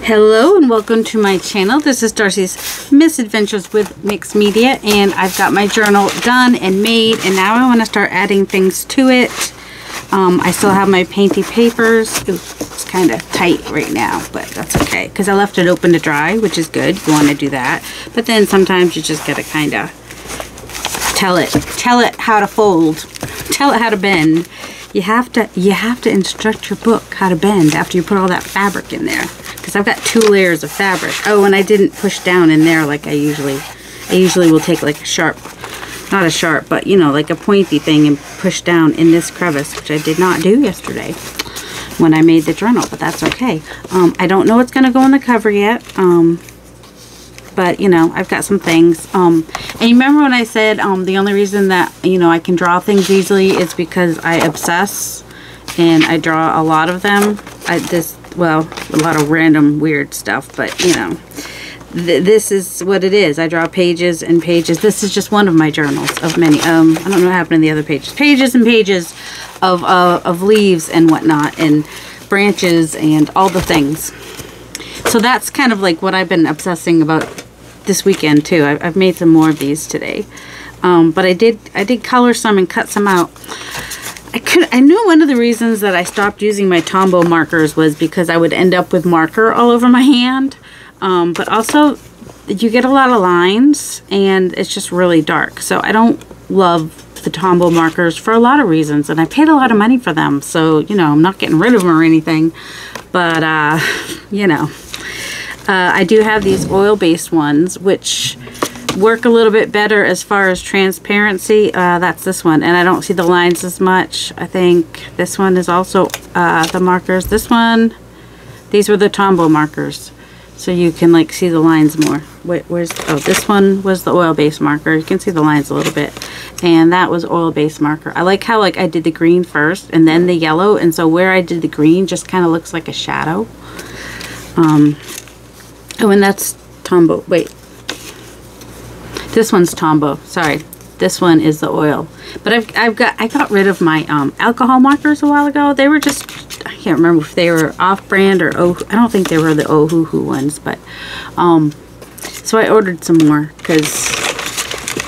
Hello and welcome to my channel. This is Darcy's Misadventures with Mixed Media, and I've got my journal done and made, and now I want to start adding things to it. I still have my painty papers. Ooh, it's kind of tight right now, but that's okay because I left it open to dry, which is good. You want to do that, but then sometimes you just gotta kind of tell it how to fold, tell it how to bend. You have to instruct your book how to bend after you put all that fabric in there. Because I've got 2 layers of fabric. Oh, and I didn't push down in there like I usually will take like a sharp, not a sharp, but you know, like a pointy thing and push down in this crevice, which I did not do yesterday when I made the journal, but that's okay. I don't know what's going to go in the cover yet, but you know, I've got some things. And you remember when I said the only reason that, you know, I can draw things easily is because I obsess and I draw a lot of them. Well, a lot of random weird stuff, but you know, this is what it is. I draw pages and pages. This is just one of my journals of many. I don't know what happened in the other pages. Pages and pages of leaves and whatnot, and branches and all the things. So that's kind of like what I've been obsessing about this weekend too. I've made some more of these today, but I did color some and cut some out. I knew one of the reasons that I stopped using my Tombow markers was because I would end up with marker all over my hand, but also you get a lot of lines and it's just really dark. So I don't love the Tombow markers for a lot of reasons, and I paid a lot of money for them, so you know, I'm not getting rid of them or anything, but you know, I do have these oil-based ones which work a little bit better as far as transparency. That's this one, and I don't see the lines as much. I think this one is also the markers. This one, these were the Tombow markers, so you can like see the lines more. This one was the oil-based marker. You can see the lines a little bit, and that was oil-based marker. I like how like I did the green first and then the yellow, and so where I did the green just kind of looks like a shadow. Oh, and that's Tombow. Wait. This one's Tombow. Sorry, this one is the oil. But I got rid of my alcohol markers a while ago. They were just, I can't remember if they were off-brand or I don't think they were the Ohuhu ones. But so I ordered some more because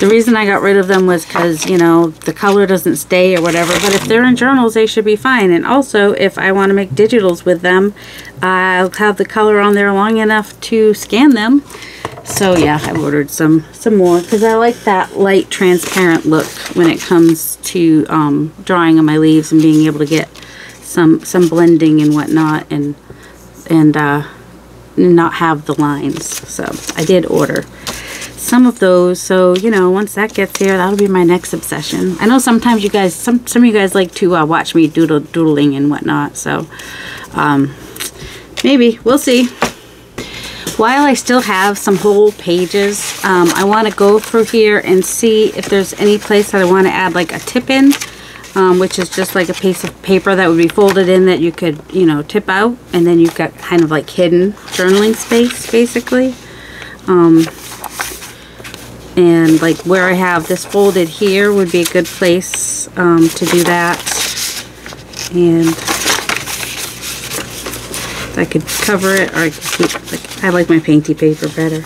the reason I got rid of them was because, you know, the color doesn't stay or whatever. But if they're in journals, they should be fine. And also, if I want to make digitals with them, I'll have the color on there long enough to scan them. So yeah, I ordered some more because I like that light transparent look when it comes to drawing on my leaves and being able to get some blending and whatnot, and not have the lines. So I did order some of those, so you know, once that gets here, that'll be my next obsession. I know sometimes you guys, some of you guys like to watch me doodling and whatnot, so maybe we'll see. While I still have some whole pages, I want to go through here and see if there's any place that I want to add like a tip in, which is just like a piece of paper that would be folded in that you could, you know, tip out, and then you've got kind of like hidden journaling space basically. And like where I have this folded here would be a good place to do that. And I could cover it, or I could keep, like, I like my painty paper better.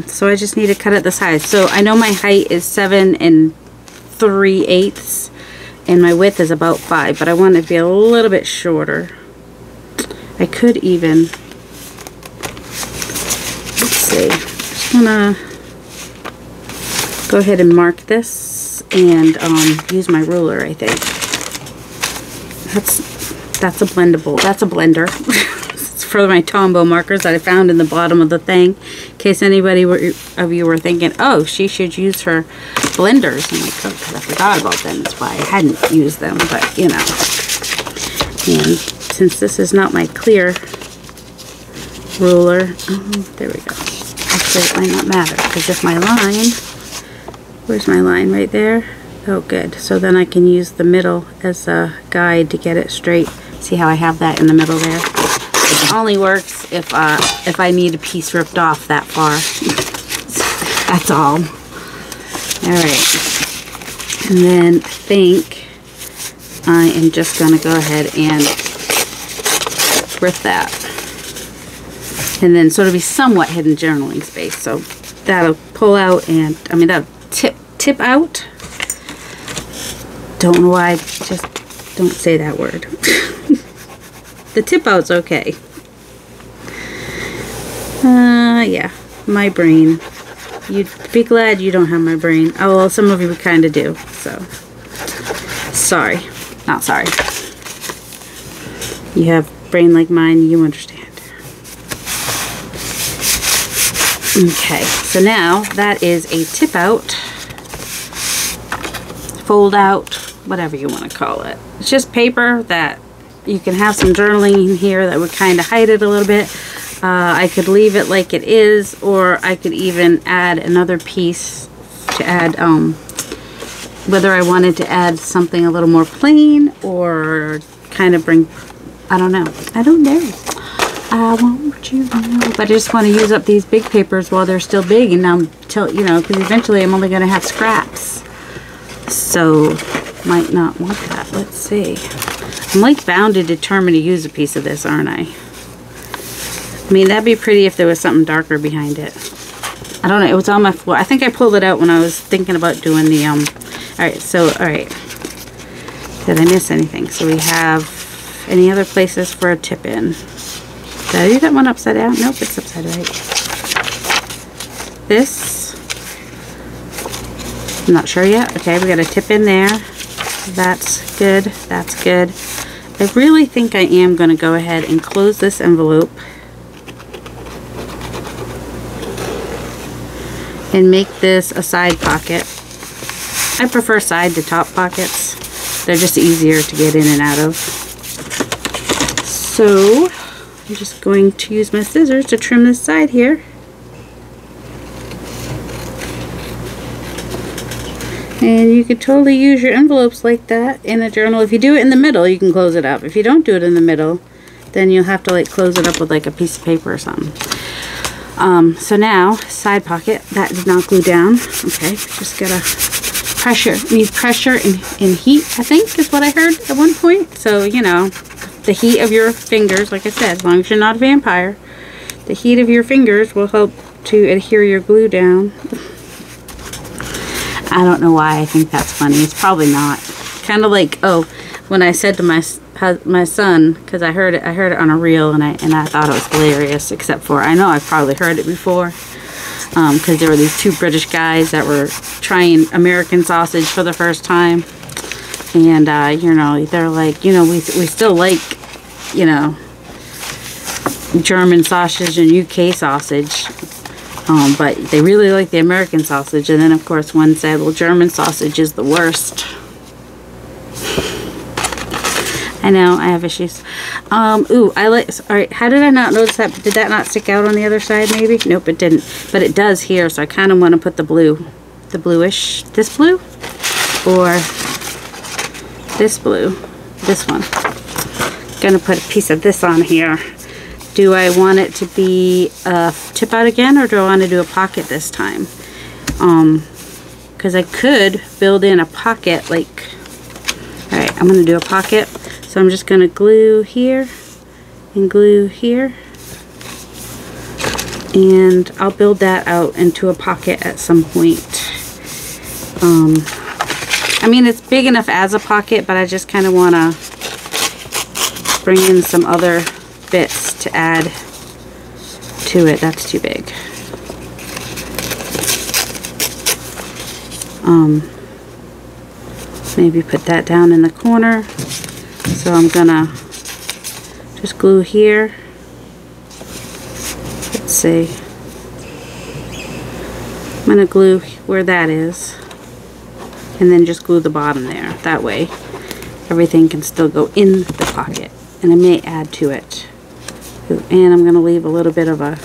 So I just need to cut it the size. So I know my height is 7 3/8 and my width is about 5, but I want it to be a little bit shorter. I could even, let's see, just gonna go ahead and mark this and use my ruler. I think that's a blendable, that's a blender. For my Tombow markers that I found in the bottom of the thing, in case anybody of you were thinking, oh, she should use her blenders. I'm like, oh, because I forgot about them. That's why I hadn't used them, but you know. And since this is not my clear ruler, there we go. Actually, it might not matter, because if my line, where's my line? Right there? Oh, good. So then I can use the middle as a guide to get it straight. See how I have that in the middle there? It only works if I need a piece ripped off that far. That's all. Alright. And then I think I am just going to go ahead and rip that. And then so it'll be somewhat hidden journaling space. So that'll pull out and, I mean, that'll tip out. Don't know why, just don't say that word. The tip out's okay. Yeah, my brain. You'd be glad you don't have my brain. Oh, well, some of you kind of do, so. Sorry. Not sorry. You have brain like mine, you understand. Okay, so now that is a tip out, fold out, whatever you want to call it. It's just paper that you can have some journaling in here that would kind of hide it a little bit. I could leave it like it is, or I could even add another piece to add, whether I wanted to add something a little more plain or kind of bring, I don't know. I don't know. I want you to know. But I just want to use up these big papers while they're still big, and now till, you know, because eventually I'm only going to have scraps. So, might not want that. Let's see. I'm like bound and determined to use a piece of this, aren't I? I mean, that'd be pretty if there was something darker behind it. I don't know. It was on my floor. I think I pulled it out when I was thinking about doing the, alright, so, alright. Did I miss anything? So we have any other places for a tip in? Did I do that one upside down? Nope, it's upside right. This. I'm not sure yet. Okay, we got a tip in there. That's good. That's good. I really think I am going to go ahead and close this envelope and make this a side pocket. I prefer side to top pockets. They're just easier to get in and out of. So I'm just going to use my scissors to trim this side here. And you could totally use your envelopes like that in a journal. If you do it in the middle, you can close it up. If you don't do it in the middle, then you'll have to like close it up with like a piece of paper or something. So now, side pocket, that did not glue down. Okay, just gotta pressure. Need pressure and heat, I think, is what I heard at one point. So, you know, the heat of your fingers, like I said, as long as you're not a vampire, the heat of your fingers will help to adhere your glue down. I don't know why I think that's funny. It's probably not. Kind of like, oh, when I said to my son, because I heard it on a reel, and I thought it was hilarious. Except for, I know I've probably heard it before, because there were these two British guys that were trying American sausage for the first time, and you know, they're like, you know, we still like, you know, German sausage and UK sausage. But they really like the American sausage. And then, of course, one said, well, German sausage is the worst. I know, I have issues. Ooh, alright, how did I not notice that? Did that not stick out on the other side, maybe? Nope, it didn't. But it does here, so I kind of want to put the blue. The bluish. This blue? Or this blue? This one. Gonna put a piece of this on here. Do I want it to be a tip out again, or do I want to do a pocket this time? Because I could build in a pocket, like, alright, I'm going to do a pocket. So I'm just going to glue here and glue here. And I'll build that out into a pocket at some point. I mean, it's big enough as a pocket, but I just kind of want to bring in some other bits to add to it. That's too big. Maybe put that down in the corner. So I'm gonna just glue here. Let's see. I'm gonna glue where that is, and then just glue the bottom there. That way everything can still go in the pocket, and I may add to it. And I'm going to leave a little bit of a,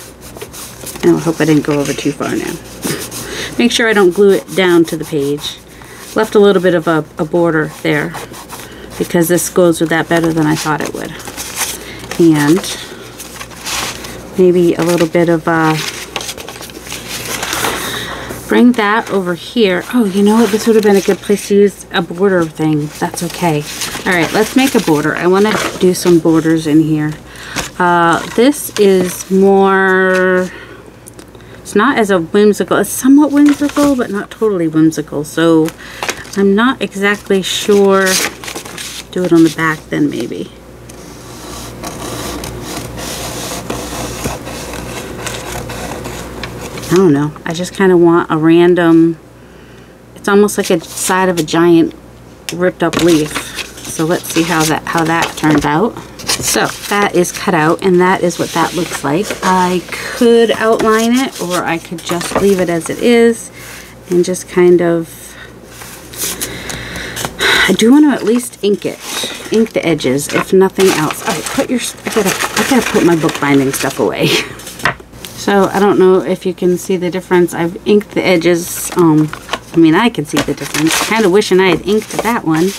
I hope I didn't go over too far now. Make sure I don't glue it down to the page. Left a little bit of a border there, because this goes with that better than I thought it would. And maybe a little bit of bring that over here. Oh, you know what? This would have been a good place to use a border thing. That's okay. Alright, let's make a border. I want to do some borders in here. This is more, it's not as a whimsical, it's somewhat whimsical, but not totally whimsical. So I'm not exactly sure. Do it on the back then maybe. I don't know. I just kind of want a random, it's almost like a side of a giant ripped up leaf. So let's see how that turns out. So that is cut out, and that is what that looks like. I could outline it, or I could just leave it as it is and just kind of, I do want to at least ink it. Ink the edges, if nothing else. All right, put your, I gotta put my bookbinding stuff away. So I don't know if you can see the difference. I've inked the edges. I mean, I can see the difference. Kind of wishing I had inked that one.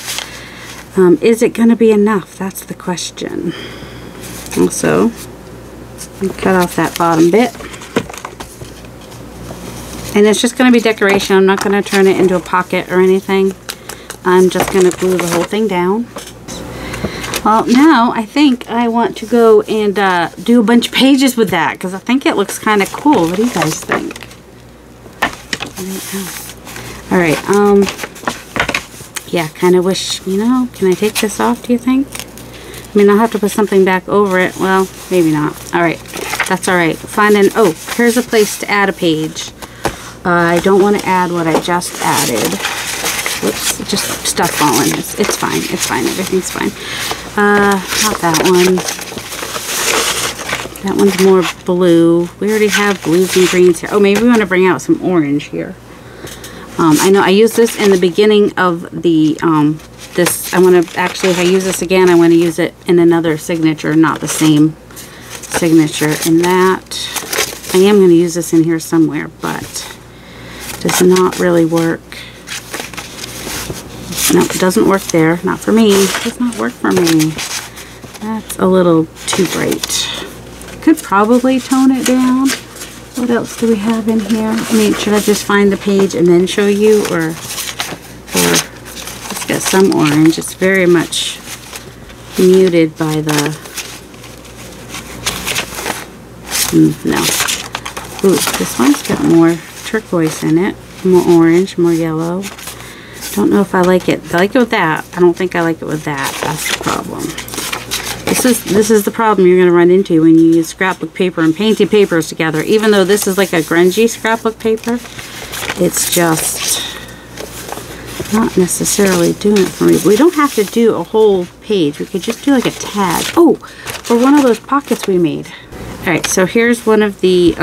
Is it going to be enough? That's the question. Also, cut off that bottom bit. And it's just going to be decoration. I'm not going to turn it into a pocket or anything. I'm just going to glue the whole thing down. Well, now I think I want to go and do a bunch of pages with that, because I think it looks kind of cool. What do you guys think? Alright, yeah, kind of wish, you know, can I take this off, do you think? I mean, I'll have to put something back over it. Well, maybe not. Alright, that's alright. Oh, here's a place to add a page. I don't want to add what I just added. Whoops, just stuff falling. It's fine. It's fine. Everything's fine. Not that one. That one's more blue. We already have blues and greens here. Oh, maybe we want to bring out some orange here. I know I used this in the beginning of the, this, I want to, actually, if I use this again, I want to use it in another signature, not the same signature. And that, I am going to use this in here somewhere, but does not really work. No, it doesn't work there. Not for me. It does not work for me. That's a little too bright. Could probably tone it down. What else do we have in here? I mean, should I just find the page and then show you? Or let's get some orange. It's very much muted by the... no. Ooh, this one's got more turquoise in it. More orange, more yellow. Don't know if I like it. I like it with that. I don't think I like it with that. That's the problem. This is the problem you're going to run into when you use scrapbook paper and painting papers together. Even though this is like a grungy scrapbook paper, it's just not necessarily doing it for me. We don't have to do a whole page. We could just do like a tag. Oh, for one of those pockets we made. Alright, so here's one of the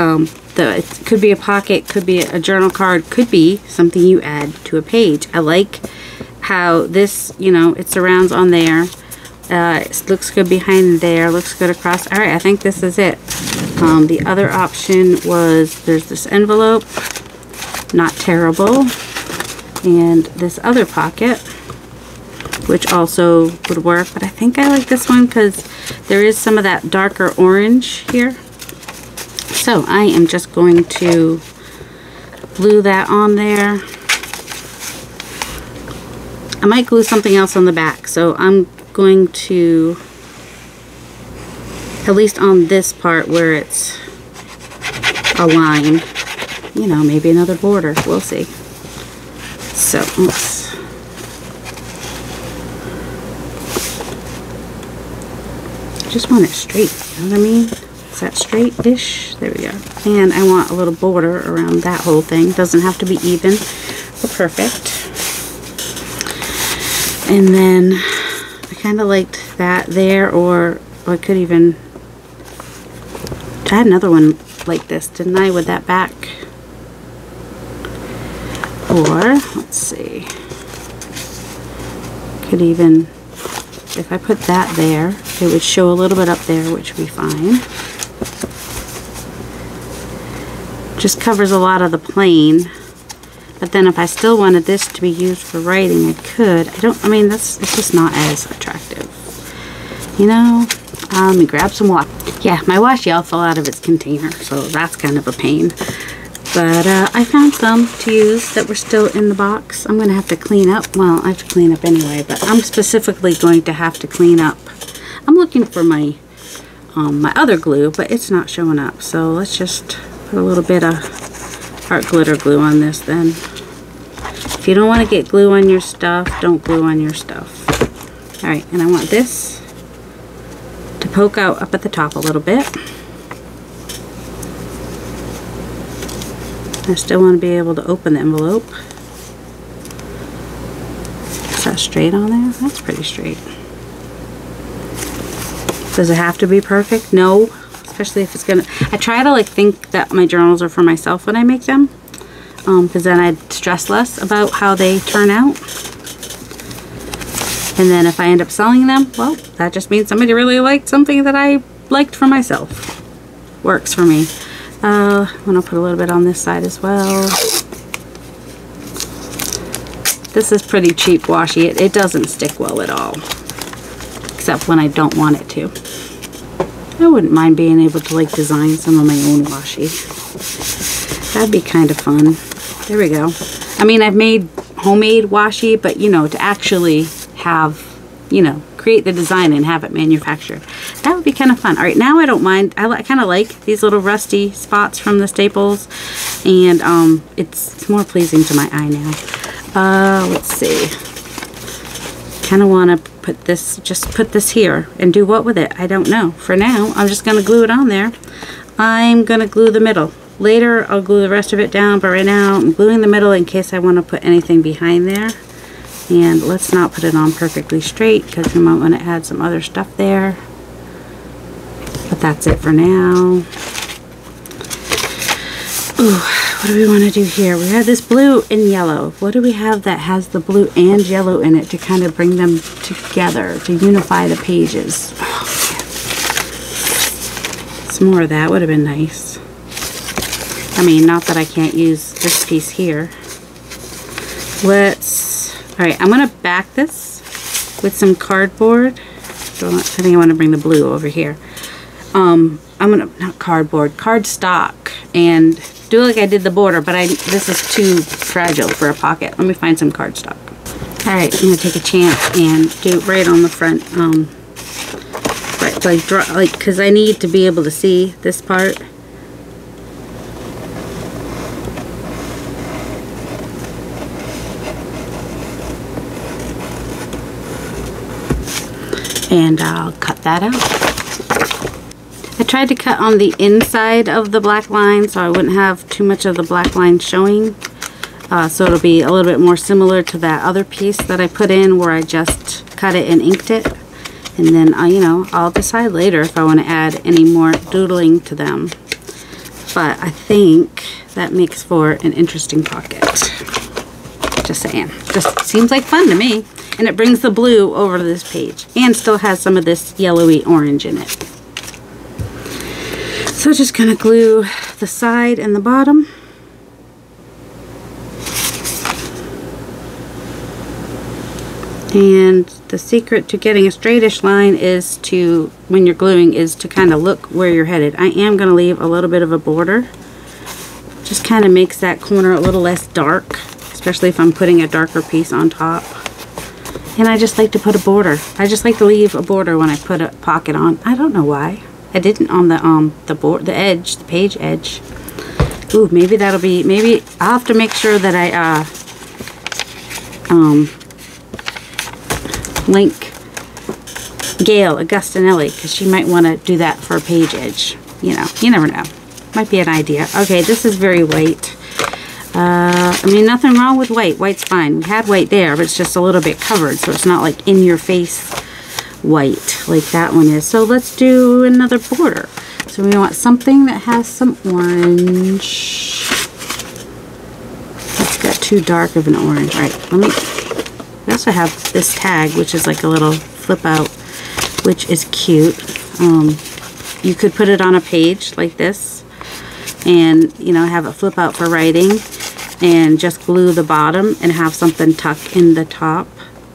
it could be a pocket, could be a journal card, could be something you add to a page. I like how this, you know, it surrounds on there. It looks good behind there, looks good across. Alright, I think this is it. The other option was, there's this envelope, not terrible, and this other pocket, which also would work, but I think I like this one because there is some of that darker orange here. So I am just going to glue that on there. I might glue something else on the back, so I'm going to, at least on this part where it's a line, you know, maybe another border, we'll see. So let's, I just want it straight, you know what I mean? Is that straight-ish? There we go. And I want a little border around that whole thing. Doesn't have to be even or perfect. And then I kind of liked that there, or I could even, I had another one like this, didn't I, with that back? Or, let's see, could even, if I put that there, it would show a little bit up there, which would be fine. Just covers a lot of the plane, but then if I still wanted this to be used for writing, I could. I mean, it's just not as attractive. You know, let me grab some water. Yeah, my washi all fell out of its container, so that's kind of a pain. But I found some to use that were still in the box. I'm going to have to clean up. Well, I have to clean up anyway, but I'm specifically going to have to clean up. I'm looking for my my other glue, but it's not showing up. So let's just put a little bit of art glitter glue on this then. If you don't want to get glue on your stuff, don't glue on your stuff. Alright, and I want this to poke out up at the top a little bit. I still want to be able to open the envelope. Is that straight on there? That's pretty straight. Does it have to be perfect? No, especially if it's gonna, I try to like think that my journals are for myself when I make them, because then I'd stress less about how they turn out. And then if I end up selling them, well, that just means somebody really liked something that I liked for myself. Works for me. I'm gonna put a little bit on this side as well. This is pretty cheap washi. It doesn't stick well at all, except when I don't want it to. I wouldn't mind being able to like design some of my own washi. That'd be kind of fun. There we go. I mean, I've made homemade washi, but you know, to actually have, you know, create the design and have it manufactured, that would be kind of fun. All right, now I don't mind. I kind of like these little rusty spots from the staples, and it's more pleasing to my eye now. Let's see. Kind of want to put this, just put this here and do what with it? I don't know. For now, I'm just going to glue it on there. I'm going to glue the middle. Later, I'll glue the rest of it down, but right now I'm gluing the middle in case I want to put anything behind there. And let's not put it on perfectly straight because we might want to add some other stuff there. But that's it for now. Ooh, what do we want to do here? We have this blue and yellow. What do we have that has the blue and yellow in it to kind of bring them together, to unify the pages? Oh, some more of that would have been nice. I mean, not that I can't use this piece here. Alright, I'm going to back this with some cardboard. So I think I want to bring the blue over here. I'm going to, not cardboard, cardstock, and do like I did the border, but this is too fragile for a pocket. Let me find some cardstock. Alright, I'm going to take a chance and do it right on the front. Right, like, because I need to be able to see this part. And I'll cut that out. I tried to cut on the inside of the black line so I wouldn't have too much of the black line showing. So it'll be a little bit more similar to that other piece that I put in where I just cut it and inked it. And then, you know, I'll decide later if I want to add any more doodling to them. But I think that makes for an interesting pocket. Just saying. Just seems like fun to me. And it brings the blue over to this page and still has some of this yellowy orange in it. So just gonna glue the side and the bottom. And the secret to getting a straightish line is to, when you're gluing, is to kind of look where you're headed. I am gonna leave a little bit of a border. Just kind of makes that corner a little less dark, especially if I'm putting a darker piece on top. And I just like to put a border. I just like to leave a border when I put a pocket on. I don't know why. I didn't on the edge, the page edge. Ooh, maybe that'll be, maybe I'll have to make sure that I link Gail Augustinelli, because she might want to do that for a page edge. You know, you never know. Might be an idea. Okay, this is very white. I mean, nothing wrong with white. White's fine. We had white there, but it's just a little bit covered, so it's not like in your face white like that one is. So let's do another border. So we want something that has some orange. That's got too dark of an orange. All right, we also have this tag, which is like a little flip out, which is cute. You could put it on a page like this and, you know, have it flip out for writing and just glue the bottom and have something tuck in the top.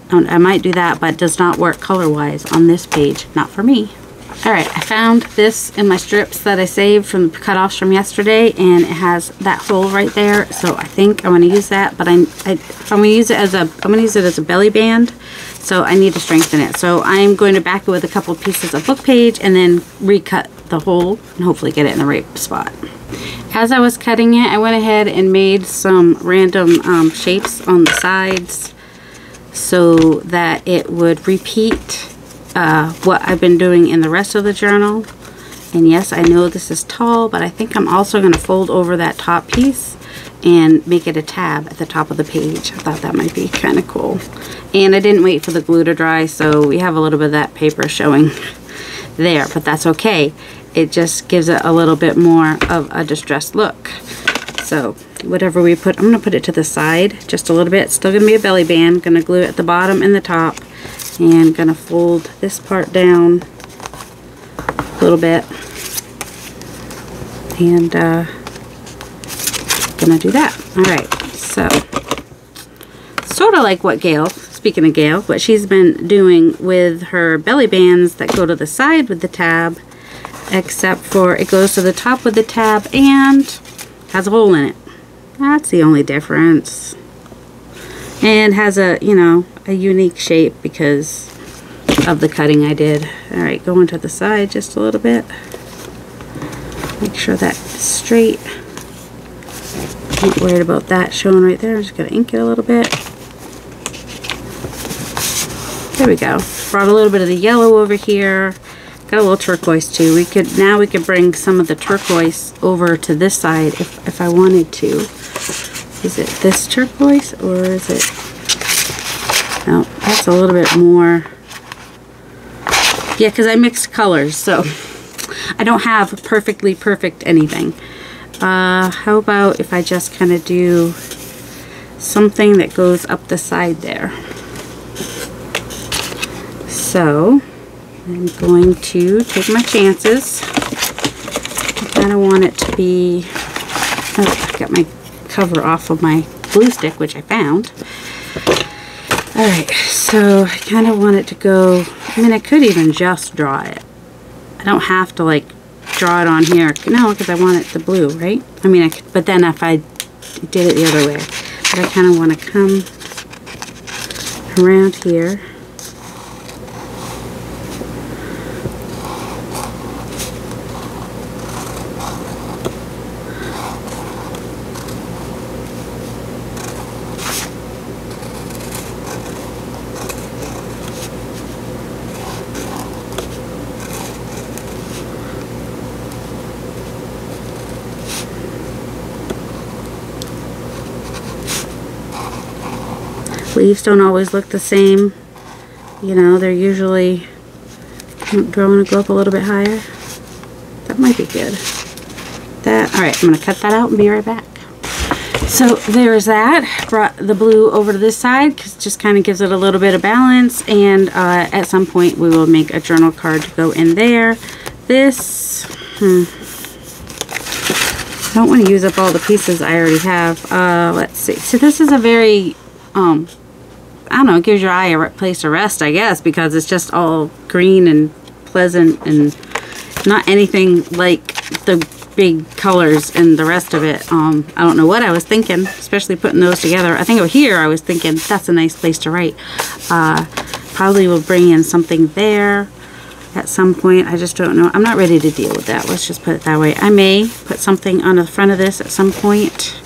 I might do that, but it does not work color-wise on this page. Not for me. Alright, I found this in my strips that I saved from the cut-offs from yesterday, and it has that hole right there, so I think I want to use that, but I'm going to use it as a belly band, So I need to strengthen it. So I'm going to back it with a couple pieces of book page and then recut the hole and hopefully get it in the right spot. As I was cutting it, I went ahead and made some random shapes on the sides so that it would repeat what I've been doing in the rest of the journal. And yes, I know this is tall, but I think I'm also going to fold over that top piece and make it a tab at the top of the page. I thought that might be kind of cool. And I didn't wait for the glue to dry, so we have a little bit of that paper showing there, but that's okay. It just gives it a little bit more of a distressed look. So whatever we put, I'm going to put it to the side just a little bit. It's still going to be a belly band. Going to glue it at the bottom and the top, and going to fold this part down a little bit, and gonna do that. All right, so sort of like what Gail, speaking of Gail, what she's been doing with her belly bands that go to the side with the tab, except for it goes to the top with the tab and has a hole in it. That's the only difference. And has a, you know, a unique shape because of the cutting I did. All right, going to the side just a little bit. Make sure that's straight. Not worried about that showing right there. I'm just going to ink it a little bit. There we go. Brought a little bit of the yellow over here. Got a little turquoise too. Now we could bring some of the turquoise over to this side if I wanted to. Is it this turquoise or is it? No, that's a little bit more. Yeah, because I mixed colors, so I don't have perfectly perfect anything. How about if I just kind of do something that goes up the side there? So I'm going to take my chances. I kind of want it to be, oh, I got my cover off of my glue stick, which I found. Alright, so I kind of want it to go, I mean, I could even just draw it. I don't have to like draw it on here. No, because I want it the blue, right? I mean, I could, but then if I did it the other way. But I kind of want to come around here. Leaves don't always look the same. You know, they're usually, do I want to go up a little bit higher? That might be good. Alright, I'm going to cut that out and be right back. So there's that. Brought the blue over to this side because it just kind of gives it a little bit of balance. And at some point we will make a journal card to go in there. This, I don't want to use up all the pieces I already have. Let's see. So this is a very, I don't know, it gives your eye a place to rest, I guess, because it's just all green and pleasant and not anything like the big colors and the rest of it. I don't know what I was thinking, especially putting those together. I think over here I was thinking that's a nice place to write. Probably will bring in something there at some point. I just don't know. I'm not ready to deal with that. Let's just put it that way. I may put something on the front of this at some point.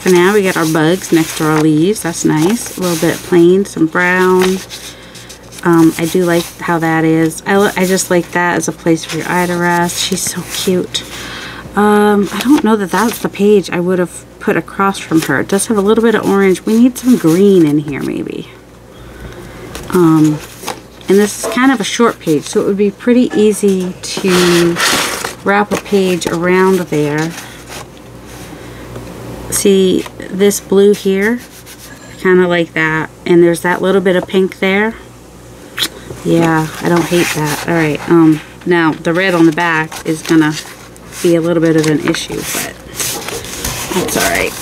For now, we got our bugs next to our leaves. That's nice. A little bit plain, some brown. I do like how that is. I just like that as a place for your eye to rest. She's so cute. I don't know that that's the page I would have put across from her. It does have a little bit of orange. We need some green in here, maybe. And this is kind of a short page, so it would be pretty easy to wrap a page around there. See this blue here? I kind of like that. And there's that little bit of pink there. Yeah, I don't hate that. Alright, now the red on the back is gonna be a little bit of an issue, but that's alright.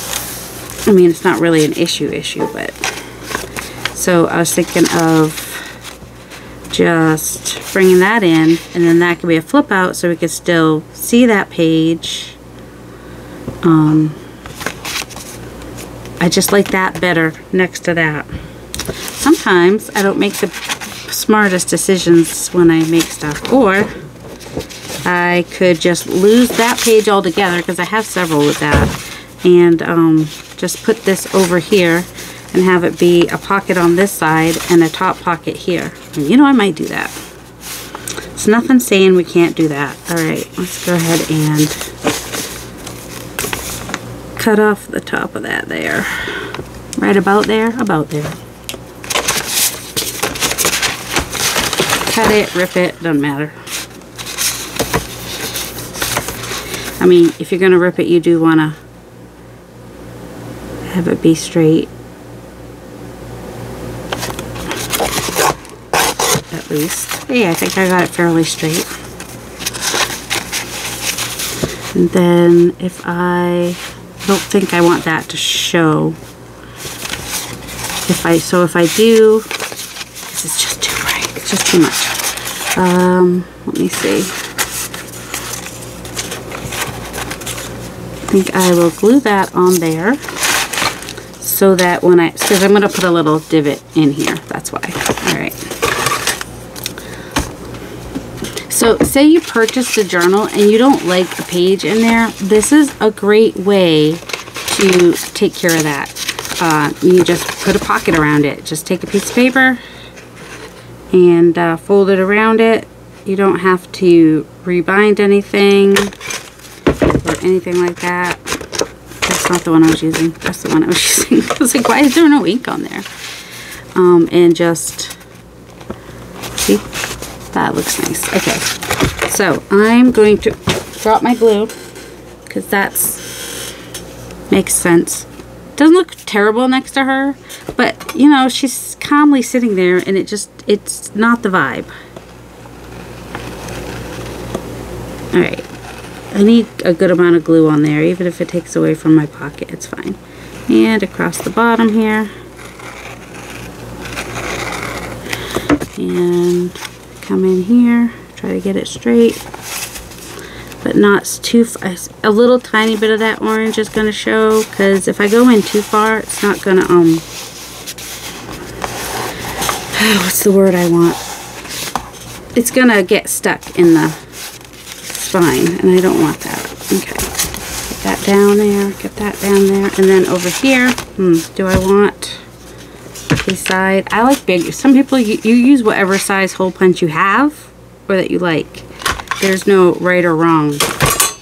I mean, it's not really an issue, but so I was thinking of just bringing that in, and then that could be a flip out so we could still see that page. I just like that better next to that. sometimes I don't make the smartest decisions when I make stuff, or I could just lose that page altogether, because I have several with that, and just put this over here and have it be a pocket on this side and a top pocket here. And you know, I might do that. It's nothing saying we can't do that. Alright, let's go ahead and cut off the top of that there. Right about there, about there. Cut it, rip it, doesn't matter. I mean, if you're going to rip it, you do want to have it be straight. At least. Hey, I think I got it fairly straight. And then if I don't think I want that to show. If I do, this is just too bright. It's just too much. Let me see. I think I will glue that on there so that when because I'm going to put a little divot in here. That's why. All right. So say you purchased a journal and you don't like a page in there, this is a great way to take care of that. You just put a pocket around it. Just take a piece of paper and fold it around it. You don't have to rebind anything or anything like that. That's not the one I was using. That's the one I was using. I was like, why is there no ink on there? And just, see? That looks nice. Okay, so I'm going to drop my glue because that's makes sense. Doesn't look terrible next to her, but you know, she's calmly sitting there and it's not the vibe. Alright, I need a good amount of glue on there, even if it takes away from my pocket, it's fine. And across the bottom here. And come in here, try to get it straight, but not too far. A little tiny bit of that orange is going to show, because if I go in too far, it's not going to, what's the word I want? It's going to get stuck in the spine, and I don't want that. Okay, get that down there, get that down there, and then over here, do I want a side? I like big. Some people, you use whatever size hole punch you have or that you like. There's no right or wrong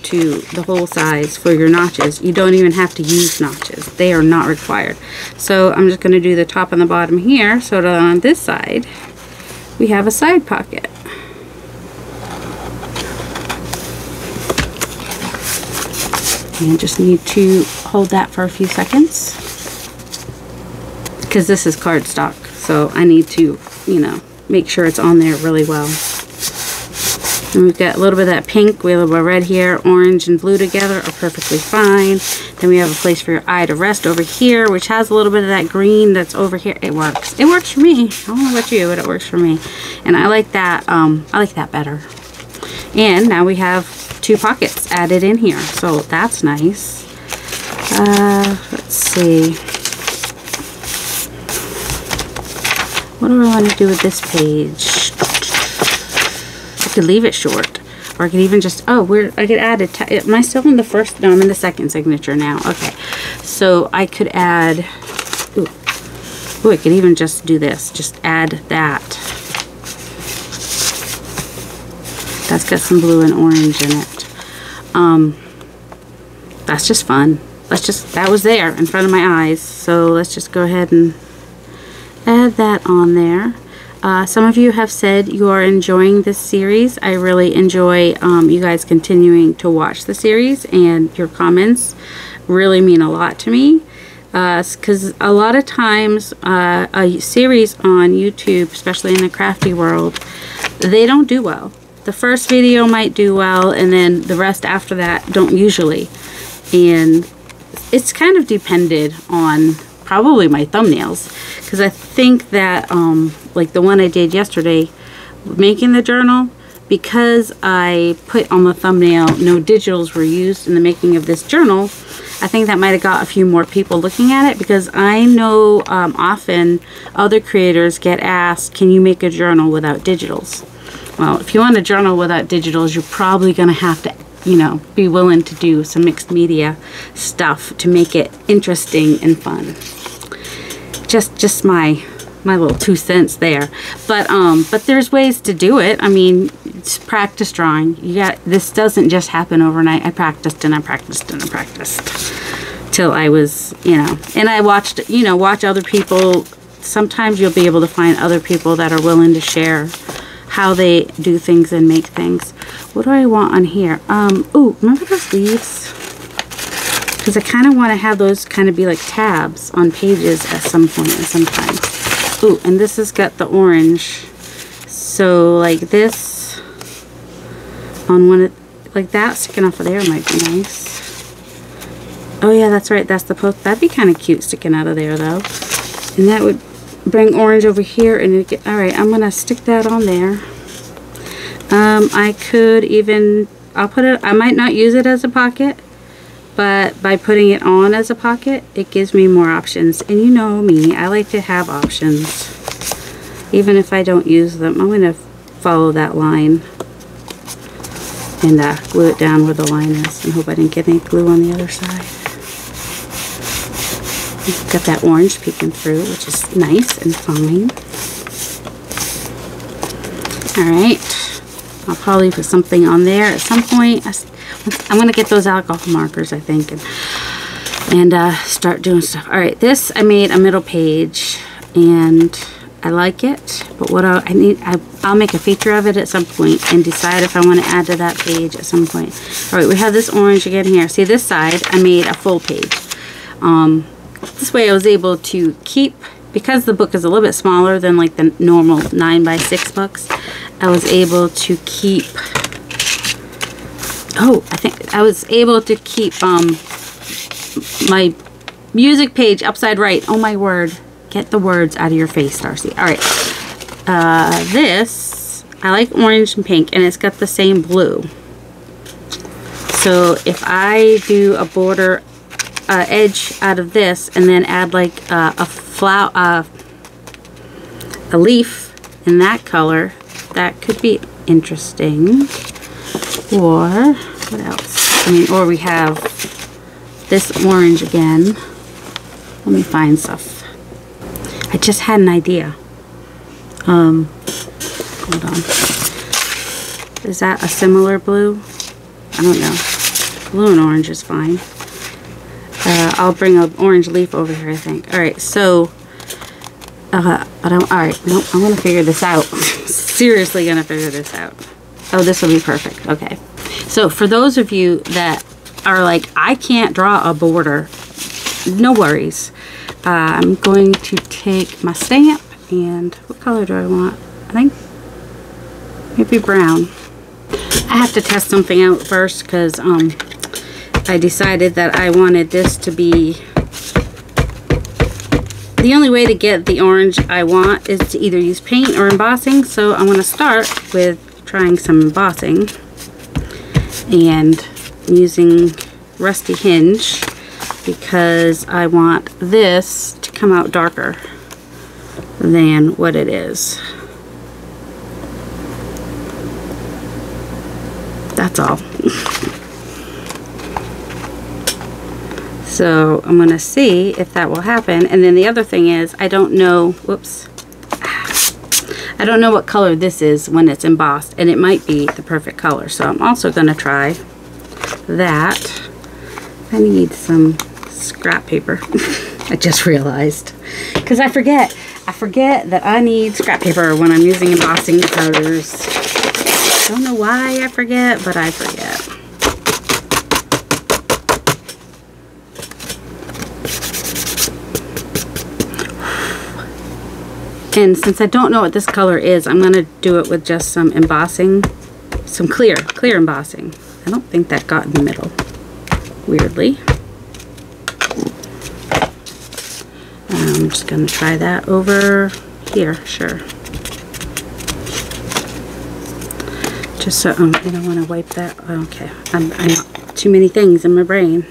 to the hole size for your notches. You don't even have to use notches. They are not required. So I'm just going to do the top and the bottom here so that on this side we have a side pocket. And just need to hold that for a few seconds, because this is cardstock, so I need to, you know, make sure it's on there really well. And we've got a little bit of that pink, we have a little bit of red here, orange and blue together are perfectly fine. Then we have a place for your eye to rest over here, which has a little bit of that green that's over here. It works. It works for me. I don't know about you, but it works for me. And I like that. I like that better. And now we have 2 pockets added in here, so that's nice. Let's see. What do I want to do with this page? I could leave it short, or I could even just, I could add am I still in the first? No, I'm in the second signature now. Okay, so I could add, I could even just do this, just add that. That's got some blue and orange in it. That's just fun. That was there in front of my eyes, so let's just go ahead and add that on there. Some of you have said you are enjoying this series. I really enjoy you guys continuing to watch the series, and your comments really mean a lot to me, because a lot of times a series on YouTube, especially in the crafty world, they don't do well. The first video might do well, and then the rest after that don't usually. And it's kind of depended on probably my thumbnails, because I think that like the one I did yesterday, making the journal, because I put on the thumbnail no digitals were used in the making of this journal, I think that might have got a few more people looking at it, because I know often other creators get asked, can you make a journal without digitals? Well, if you want a journal without digitals, you're probably going to have to, you know, be willing to do some mixed media stuff to make it interesting and fun. Just my little 2 cents there. But there's ways to do it. I mean, it's practice drawing. This doesn't just happen overnight. I practiced and I practiced and I practiced till I was, you know, and I watched, you know, watch other people. Sometimes you'll be able to find other people that are willing to share how they do things and make things. What do I want on here? Ooh, remember those leaves? Because I kind of want to have those kind of be like tabs on pages at some point and sometimes. Ooh, and this has got the orange. So like this on one of, like that sticking off of there might be nice. Oh yeah, that's right, that's the post. That'd be kind of cute sticking out of there though. And that would bring orange over here and it get, all right, I'm gonna stick that on there. I could even, I'll put it, I might not use it as a pocket, but by putting it on as a pocket, it gives me more options. And you know me, I like to have options. Even if I don't use them, I'm gonna follow that line and glue it down where the line is and hope I didn't get any glue on the other side. Got that orange peeking through, which is nice and fine. Alright, I'll probably put something on there at some point. I'm going to get those alcohol markers, I think, and start doing stuff. Alright, this I made a middle page, and I like it, but what I'll make a feature of it at some point and decide if I want to add to that page at some point. Alright, we have this orange again here. See, this side, I made a full page. This way I was able to keep, because the book is a little bit smaller than like the normal 9x6 books, I was able to keep, I think I was able to keep my music page upside right. Oh my word. Get the words out of your face, Darcy. Alright. This, I like orange and pink, and it's got the same blue. So if I do a border edge out of this and then add like a flower, a leaf in that color, that could be interesting. Or what else? I mean, or we have this orange again. Let me find stuff. I just had an idea. Hold on. Is that a similar blue? I don't know. Blue and orange is fine. I'll bring an orange leaf over here, I think. Alright, so, alright, nope, I'm going to figure this out. Seriously going to figure this out. Oh, this will be perfect. Okay. So, for those of you that are like, I can't draw a border, no worries. I'm going to take my stamp, and what color do I want? I think maybe brown. I have to test something out first, because, I decided that I wanted this to be, the only way to get the orange I want is to either use paint or embossing. So I'm going to start with trying some embossing and using Rusty Hinge, because I want this to come out darker than what it is. That's all. So I'm going to see if that will happen. And then the other thing is, I don't know, whoops, I don't know what color this is when it's embossed, and it might be the perfect color. So I'm also going to try that. I need some scrap paper. I just realized, because I forget that I need scrap paper when I'm using embossing powders. I don't know why I forget, but I forget. And since I don't know what this color is, I'm going to do it with just some embossing, some clear embossing. I don't think that got in the middle, weirdly. I'm just going to try that over here, sure. Just so, I don't want to wipe that. Okay, I'm too many things in my brain.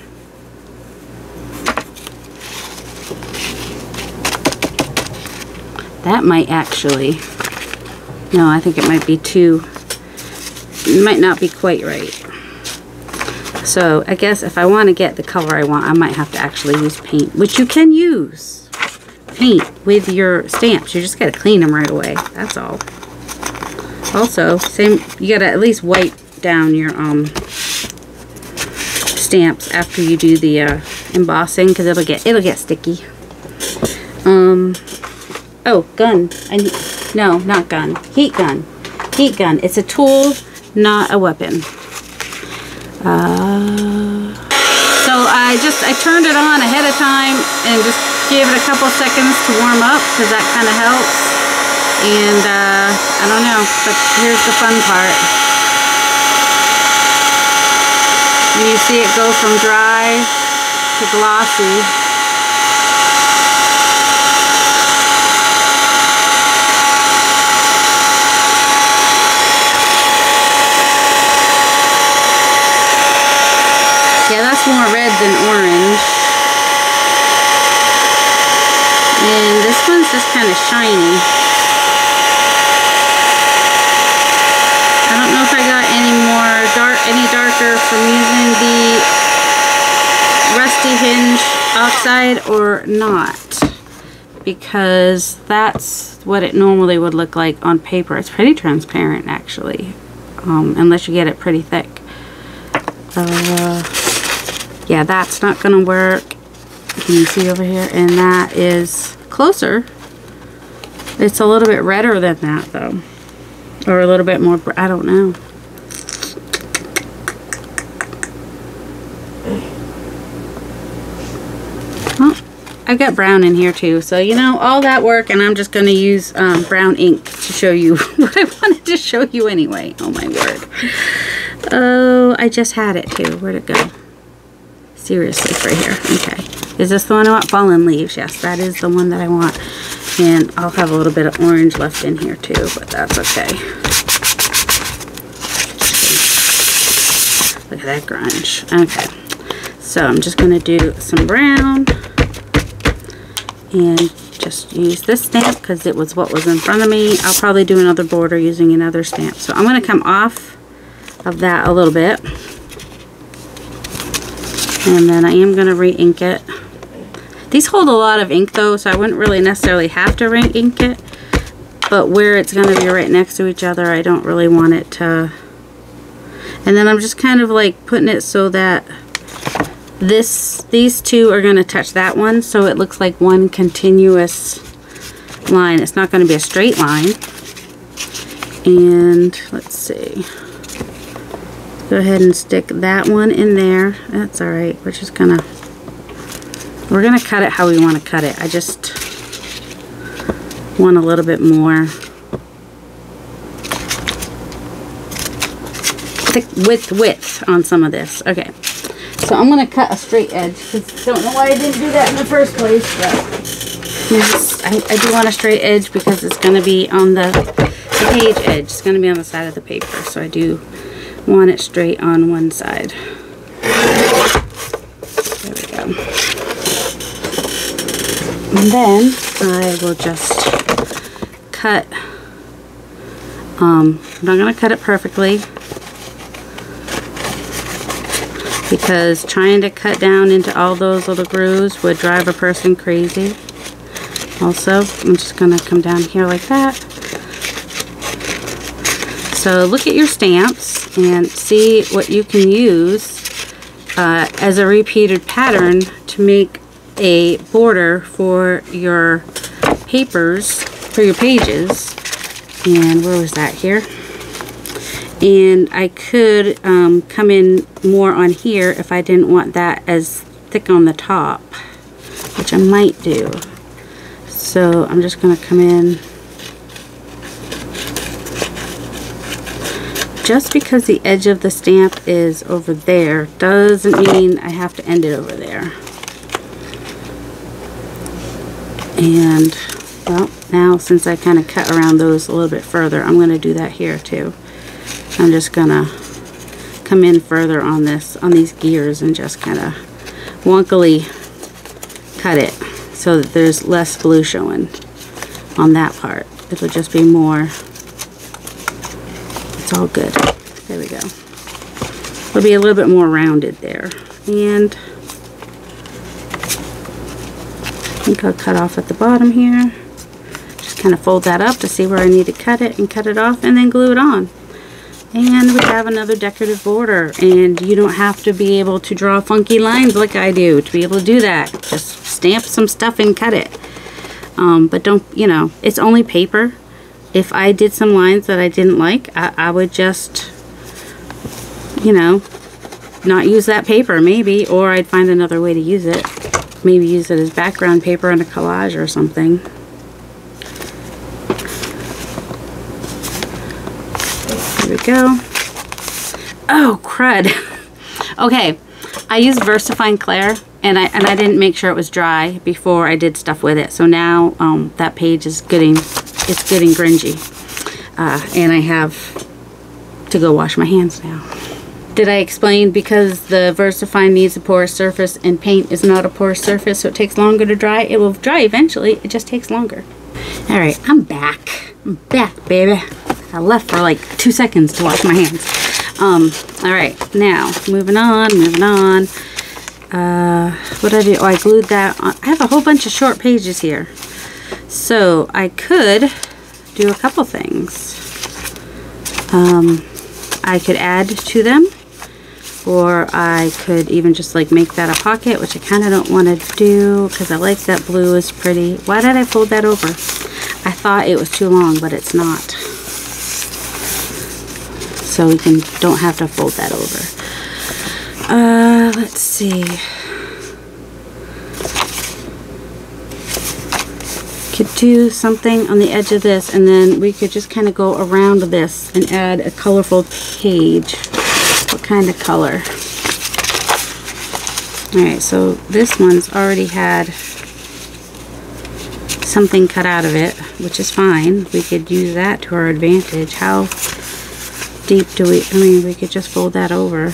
That might actually, no, I think it might be too, it might not be quite right. So I guess if I want to get the color I want, I might have to actually use paint, which you can use paint with your stamps. You just got to clean them right away. That's all. Also, same, you got to at least wipe down your stamps after you do the embossing, because it'll get sticky. Oh, gun. No, not gun. Heat gun. Heat gun. It's a tool, not a weapon. So I turned it on ahead of time and just gave it a couple seconds to warm up, because that kind of helps. And I don't know, but here's the fun part. And you see it go from dry to glossy. Yeah, that's more red than orange. And this one's just kind of shiny. I don't know if I got any darker from using the Rusty Hinge oxide or not, because that's what it normally would look like on paper. It's pretty transparent actually, unless you get it pretty thick. Yeah, that's not gonna work. Can you see over here? And that is closer. It's a little bit redder than that though, or a little bit more, I don't know. Well, I've got brown in here too, so you know, all that work, and I'm just gonna use brown ink to show you what I wanted to show you anyway. Oh my word. Oh, I just had it too. Where'd it go? Seriously, it's right here. Okay. Is this the one I want? Fallen Leaves. Yes, that is the one that I want. And I'll have a little bit of orange left in here too, but that's okay. Look at that grunge. Okay. So I'm just going to do some brown. And just use this stamp because it was what was in front of me. I'll probably do another border using another stamp. So I'm going to come off of that a little bit. And then I am going to re-ink it. These hold a lot of ink though, so I wouldn't really necessarily have to re-ink it. But where it's going to be right next to each other, I don't really want it to... And then I'm just kind of like putting it so that these two are going to touch that one, so it looks like one continuous line. It's not going to be a straight line. And let's see. Go ahead and stick that one in there. That's alright. We're gonna cut it how we want to cut it. I just want a little bit more thick width on some of this. Okay. So I'm gonna cut a straight edge, because I don't know why I didn't do that in the first place, but I do want a straight edge because it's gonna be on the page edge. It's gonna be on the side of the paper, so I do want it straight on one side. There we go. And then I will just cut. I'm not going to cut it perfectly, because trying to cut down into all those little grooves would drive a person crazy. Also, I'm just going to come down here like that. So look at your stamps and see what you can use as a repeated pattern to make a border for your papers, for your pages. And where was that? Here. And I could come in more on here if I didn't want that as thick on the top, which I might do. So I'm just going to come in. Just because the edge of the stamp is over there doesn't mean I have to end it over there. And, well, now since I kind of cut around those a little bit further, I'm going to do that here too. I'm just going to come in further on these gears and just kind of wonkily cut it so that there's less blue showing. on that part. It'll just be more, it's all good. There we go. It'll be a little bit more rounded there. And I think I'll cut off at the bottom here. Just kind of fold that up to see where I need to cut it and cut it off and then glue it on. And we have another decorative border, and you don't have to be able to draw funky lines like I do to be able to do that. Just stamp some stuff and cut it. But don't, you know, it's only paper. If I did some lines that I didn't like, I would just, you know, not use that paper maybe, or I'd find another way to use it. Maybe use it as background paper in a collage or something. There we go. Oh, crud. Okay, I used VersaFine Clair, and I didn't make sure it was dry before I did stuff with it. So now that page is getting grungy, and I have to go wash my hands now. Did I explain because the VersaFine needs a porous surface and paint is not a porous surface, so it takes longer to dry? It will dry eventually, it just takes longer. All right, I'm back. I'm back, baby. I left for like 2 seconds to wash my hands. All right, now moving on. What did I do? Oh, I glued that on. I have a whole bunch of short pages here, so I could do a couple things. I could add to them, or I could even just like make that a pocket, which I kind of don't want to do because I like that blue is pretty. Why did I fold that over? I thought it was too long, but it's not. So we don't have to fold that over. Let's see. Could do something on the edge of this, and then we could just kind of go around this and add a colorful page. What kind of color? Alright, so this one's already had something cut out of it, which is fine. We could use that to our advantage. How deep do we, I mean, we could just fold that over.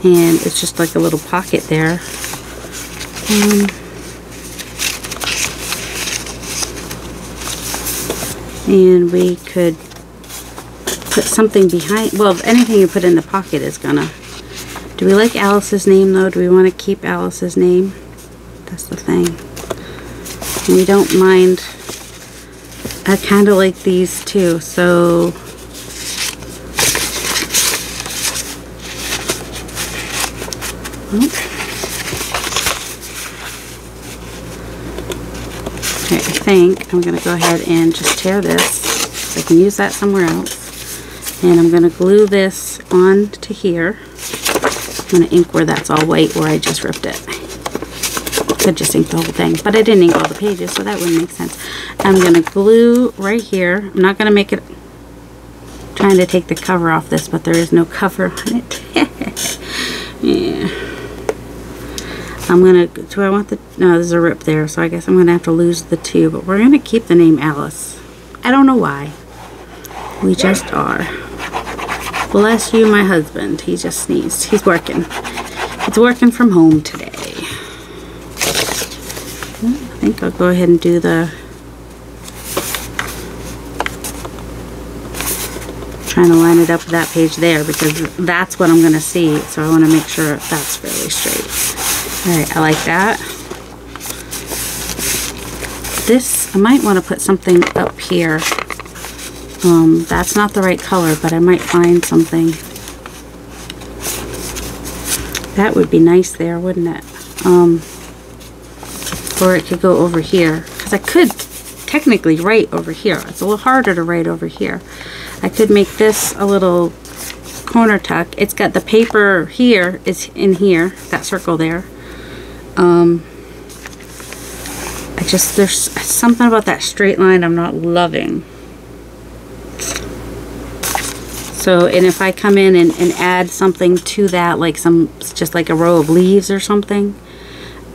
And it's just like a little pocket there. And we could put something behind, well, anything you put in the pocket is gonna. Do we like Alice's name though? Do we want to keep Alice's name? That's the thing. And we don't mind. I kind of like these too, so okay, I think I'm going to go ahead and just tear this. I can use that somewhere else. And I'm going to glue this on to here. I'm going to ink where that's all white, where I just ripped it. Could just ink the whole thing, but I didn't ink all the pages, so that wouldn't make sense. I'm going to glue right here. I'm not going to make it, trying to take the cover off this, but there is no cover on it. Yeah. I'm going to, do I want the, no, there's a rip there, so I guess I'm going to have to lose the two, but we're going to keep the name Alice. I don't know why. We just are. Bless you, my husband. He just sneezed. He's working. He's working from home today. I think I'll go ahead and do the, trying to line it up with that page there because that's what I'm going to see, so I want to make sure that's fairly straight. Alright, I like that. This, I might want to put something up here. That's not the right color, but I might find something. That would be nice there, wouldn't it? Or it could go over here, because I could technically write over here. It's a little harder to write over here. I could make this a little corner tuck. It's got the paper here, is in here, that circle there. There's something about that straight line I'm not loving. So, and if I come in and add something to that, like just like a row of leaves or something,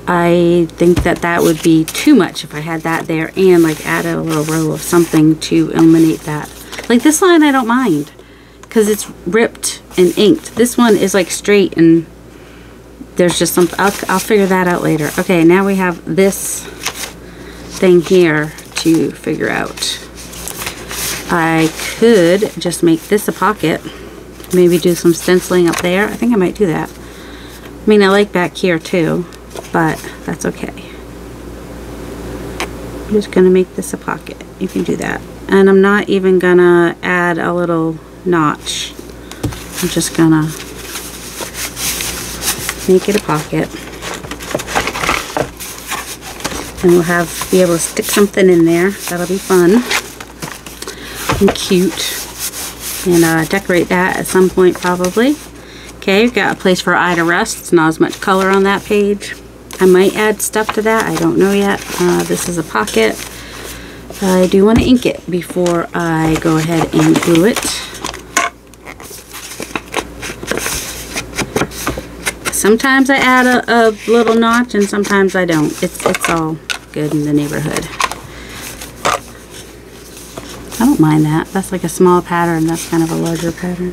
I think that would be too much if I had that there and like add a little row of something to illuminate that. Like this line I don't mind because it's ripped and inked. This one is like straight and there's just something, I'll figure that out later. Okay, now we have this thing here to figure out. I could just make this a pocket. Maybe do some stenciling up there. I think I might do that. I mean, I like back here too, but that's okay. I'm just gonna make this a pocket. You can do that. And I'm not even gonna add a little notch. I'm just gonna make it a pocket. And we'll be able to stick something in there. That'll be fun and cute. And decorate that at some point probably. Okay, we've got a place for eye to rest. It's not as much color on that page. I might add stuff to that. I don't know yet. This is a pocket. I do want to ink it before I go ahead and glue it. Sometimes I add a little notch and sometimes I don't. It's all good in the neighborhood. I don't mind that. That's like a small pattern. That's kind of a larger pattern.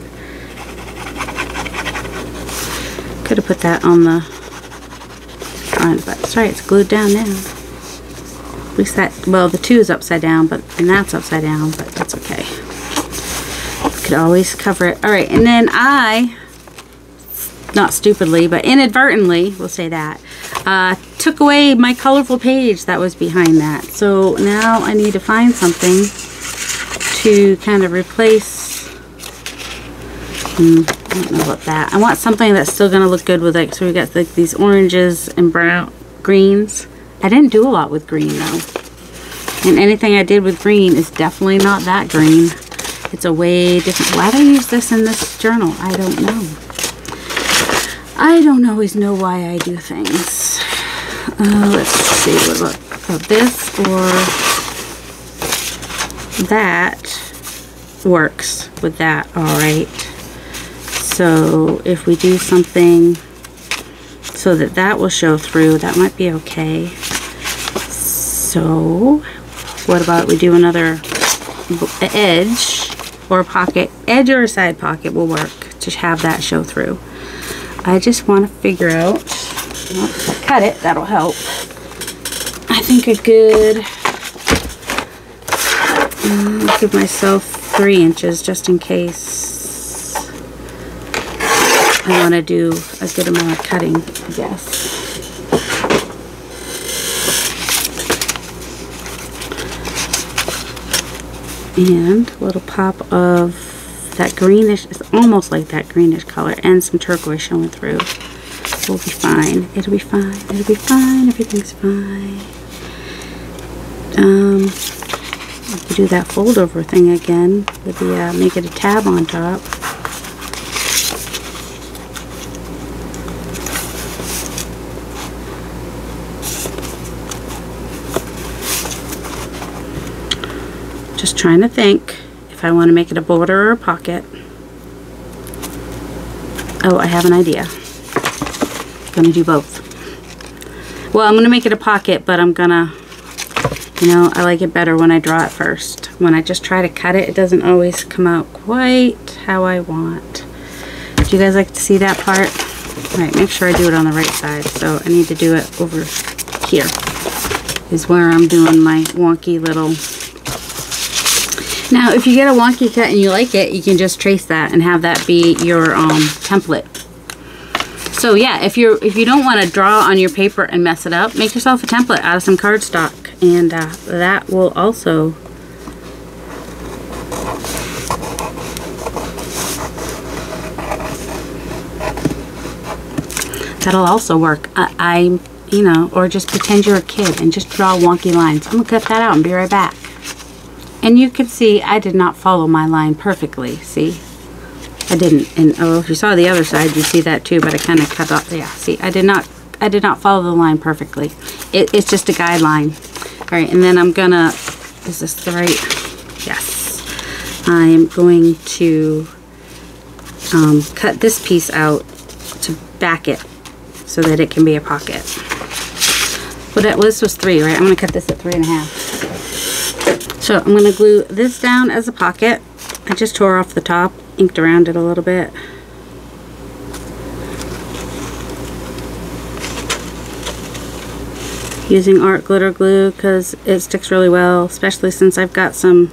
Could have put that on the front, but sorry, it's glued down now. At least that, well, the 2 is upside down, and that's upside down, but that's okay. Could always cover it. All right, and then I, not stupidly, but inadvertently, we'll say that, took away my colorful page that was behind that. So now I need to find something to kind of replace. I don't know about that. I want something that's still going to look good with, like, so we got like these oranges and brown greens. I didn't do a lot with green though. And anything I did with green is definitely not that green. It's a way different. Why do I use this in this journal? I don't know. I don't always know why I do things. Let's see, what about this or that works with that, alright. So if we do something so that that will show through, that might be okay. So what about we do another edge or a pocket? Edge or a side pocket will work to have that show through. I just want to figure out, well, if I cut it, that'll help. I think a good, I'll give myself 3 inches just in case I want to do a good amount of cutting, I guess. And a little pop of that greenish, it's almost like that greenish color, and some turquoise showing through. We'll be fine. It'll be fine. It'll be fine. Everything's fine. I could do that fold over thing again with the make it a tab on top. Just trying to think if I want to make it a border or a pocket. Oh, I have an idea. I'm going to do both. Well, I'm going to make it a pocket, but I'm going to, you know, I like it better when I draw it first. When I just try to cut it, it doesn't always come out quite how I want. Do you guys like to see that part? All right, make sure I do it on the right side. So I need to do it over here is where I'm doing my wonky little. Now, if you get a wonky cut and you like it, you can just trace that and have that be your template. So yeah, if you don't want to draw on your paper and mess it up, make yourself a template out of some cardstock, and that will also work. You know, or just pretend you're a kid and just draw wonky lines. I'm gonna cut that out and be right back. And you can see I did not follow my line perfectly. See, I didn't. And oh, if you saw the other side, you see that too. But I kind of cut off. Yeah, see, I did not follow the line perfectly. It's just a guideline. All right, and then I'm gonna. Is this the right? Yes. I am going to cut this piece out to back it so that it can be a pocket. Well, this was 3, right? I'm gonna cut this at 3.5. So I'm going to glue this down as a pocket. I just tore off the top, inked around it a little bit. using art glitter glue because it sticks really well, especially since I've got some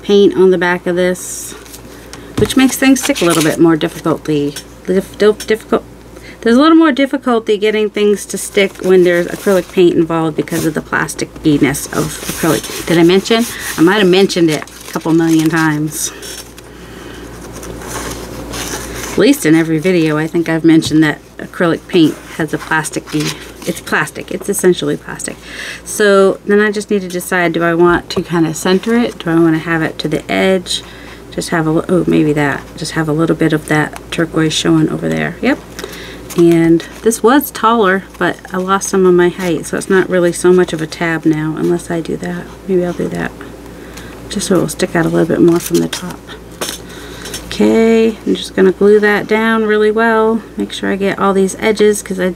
paint on the back of this, which makes things stick a little bit more difficulty. There's a little more difficulty getting things to stick when there's acrylic paint involved because of the plastic-iness of acrylic. Did I mention? I might have mentioned it a couple million times. At least in every video I think I've mentioned that acrylic paint has a it's plastic. It's essentially plastic. So then I just need to decide, do I want to kind of center it? Do I want to have it to the edge? Just have a, oh, maybe that. Just have a little bit of that turquoise showing over there. Yep. And this was taller, but I lost some of my height, so it's not really so much of a tab now, unless I do that. Maybe I'll do that. Just so it will stick out a little bit more from the top. Okay, I'm just going to glue that down really well. Make sure I get all these edges, because I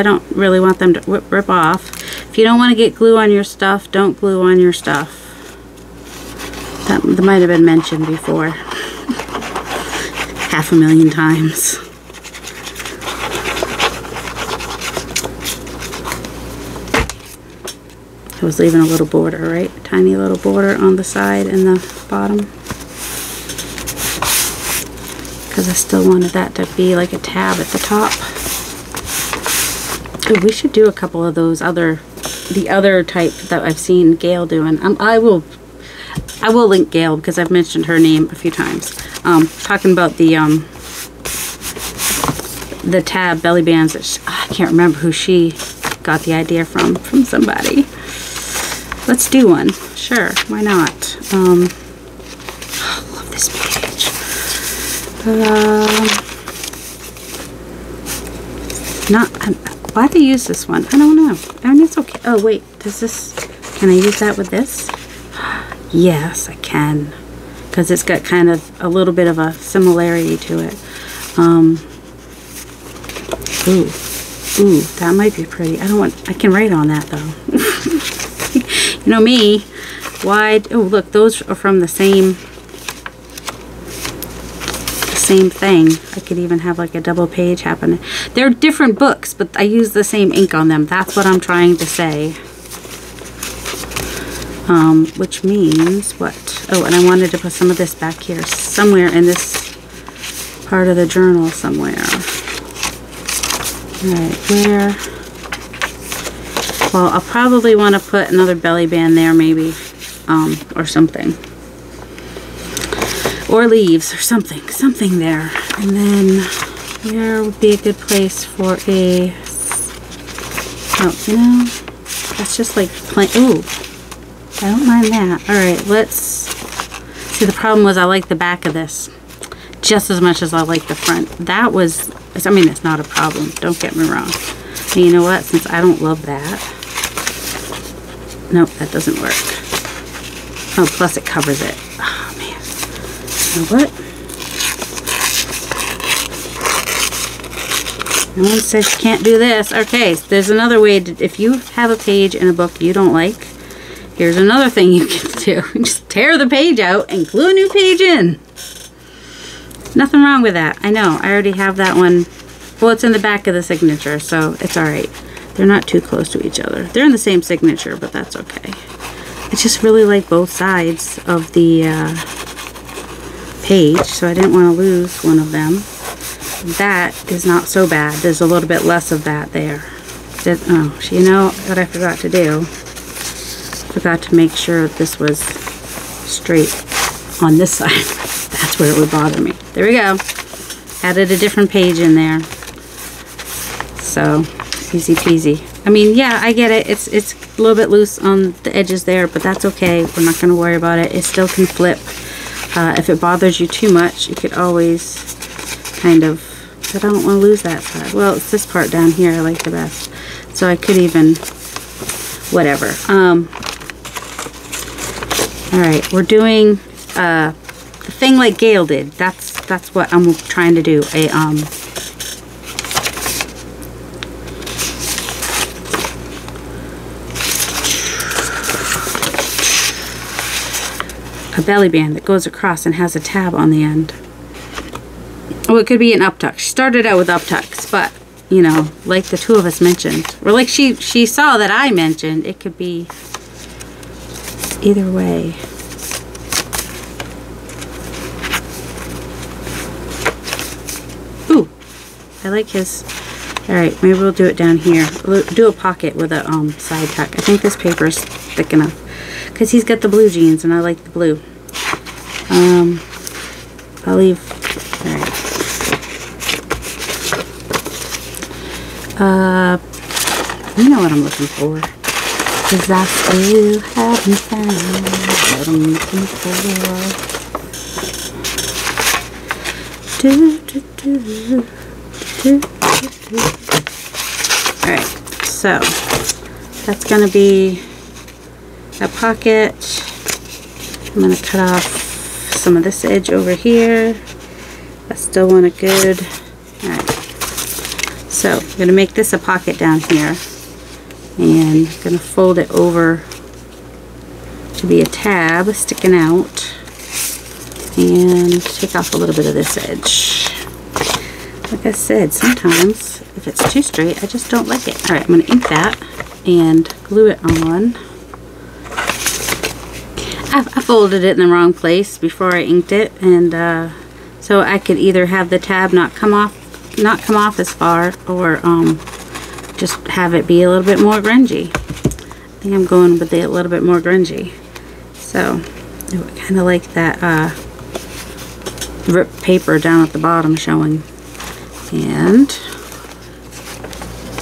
don't really want them to rip off. If you don't want to get glue on your stuff, don't glue on your stuff. That might have been mentioned before. 500,000 times. I was leaving a little border, right? A tiny little border on the side and the bottom. Because I still wanted that to be like a tab at the top. Ooh, we should do a couple of those the other type that I've seen Gail doing. I will link Gail because I've mentioned her name a few times. Talking about the tab belly bands that I can't remember who she got the idea from somebody. Let's do one. Sure, why not? Oh, love this page. Why do I use this one? I don't know. I mean, it's okay. Oh, wait. Can I use that with this? Yes, I can. Because it's got kind of a little bit of a similarity to it. Ooh, that might be pretty. I can write on that though. You know me, wide. Oh, look, those are from the same thing. I could even have like a double page happening. They're different books, but I use the same ink on them. That's what I'm trying to say. Which means what? Oh, and I wanted to put some of this back here, somewhere in this part of the journal somewhere. Alright, where? Well, I'll probably want to put another belly band there maybe, or something. Or leaves, or something there. And then, where would be a good place for a, oh, you know, that's just like plain, ooh, I don't mind that. Alright, let's, see the problem was I like the back of this just as much as I like the front. That was, I mean, it's not a problem, don't get me wrong. And you know what, since I don't love that, nope, that doesn't work. Oh, plus it covers it. Oh, man. You know what? No one says you can't do this. Okay, so there's another way to, if you have a page in a book you don't like, here's another thing you can do. Just tear the page out and glue a new page in. Nothing wrong with that. I know, I already have that one. Well, it's in the back of the signature, so it's alright. They're not too close to each other. They're in the same signature, but that's okay. I just really like both sides of the page, so I didn't want to lose one of them. That is not so bad. There's a little bit less of that there. Oh, you know what I forgot to do? Forgot to make sure this was straight on this side. That's where it would bother me. There we go. Added a different page in there. So, easy peasy. I mean, yeah, I get it. It's a little bit loose on the edges there, but that's okay. We're not going to worry about it. It still can flip. If it bothers you too much, you could always kind of, I don't want to lose that side. Well, it's this part down here I like the best. So I could even, whatever. Alright, we're doing the thing like Gail did. That's what I'm trying to do. A belly band that goes across and has a tab on the end. Oh, it could be an uptuck. She started out with uptucks, but you know, like the two of us mentioned. Or like she saw that I mentioned. It could be either way. Ooh, I like his. Alright, maybe we'll do it down here. We'll do a pocket with a side tuck. I think this paper is thick enough. Because he's got the blue jeans and I like the blue. I'll leave. Alright. You know what I'm looking for. Because I still haven't found what I'm looking for. Alright, so that's going to be a pocket. I'm going to cut off some of this edge over here. I still want it good. Alright, so I'm going to make this a pocket down here, and I'm going to fold it over to be a tab sticking out, and take off a little bit of this edge. Like I said, sometimes if it's too straight, I just don't like it. Alright, I'm going to ink that and glue it on. I folded it in the wrong place before I inked it, and so I could either have the tab not come off as far, or just have it be a little bit more grungy. I think I'm going with a little bit more grungy. So I kind of like that ripped paper down at the bottom showing. And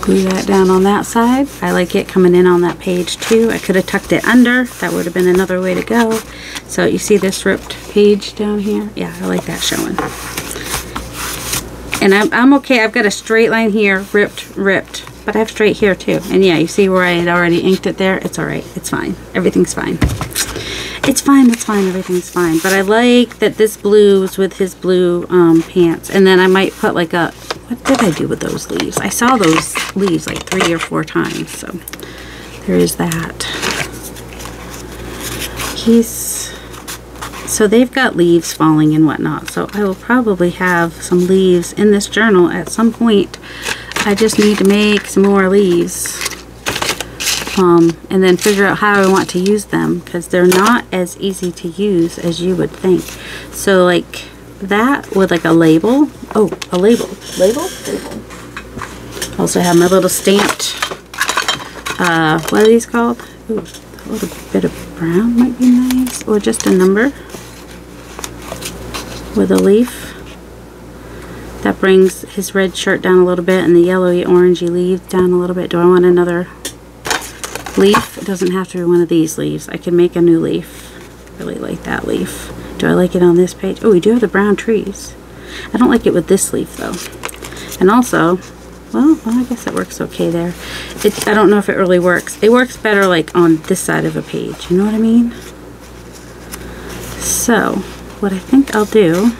glue that down on that side. I like it coming in on that page too. I could have tucked it under. That would have been another way to go. So you see this ripped page down here? Yeah, I like that showing. And I'm okay. I've got a straight line here, ripped, but I have straight here too. And yeah, you see where I had already inked it there? It's alright. It's fine. Everything's fine. It's fine, everything's fine. But I like that this blue is with his blue pants. And then I might put like a, what did I do with those leaves? I saw those leaves like 3 or 4 times. So there is that. So they've got leaves falling and whatnot. So I will probably have some leaves in this journal at some point. I just need to make some more leaves. And then figure out how I want to use them, because they're not as easy to use as you would think. So like that with like a label. Oh, a label. Label? Also have my little stamped, what are these called? Ooh, a little bit of brown might be nice. Or just a number with a leaf. That brings his red shirt down a little bit and the yellowy orangey leaf down a little bit. Do I want another leaf? It doesn't have to be one of these leaves. I can make a new leaf. Really like that leaf. Do I like it on this page? Oh, we do have the brown trees. I don't like it with this leaf though. And also, well, I guess it works okay there. I don't know if it really works. It works better like on this side of a page. You know what I mean? So, what I think I'll do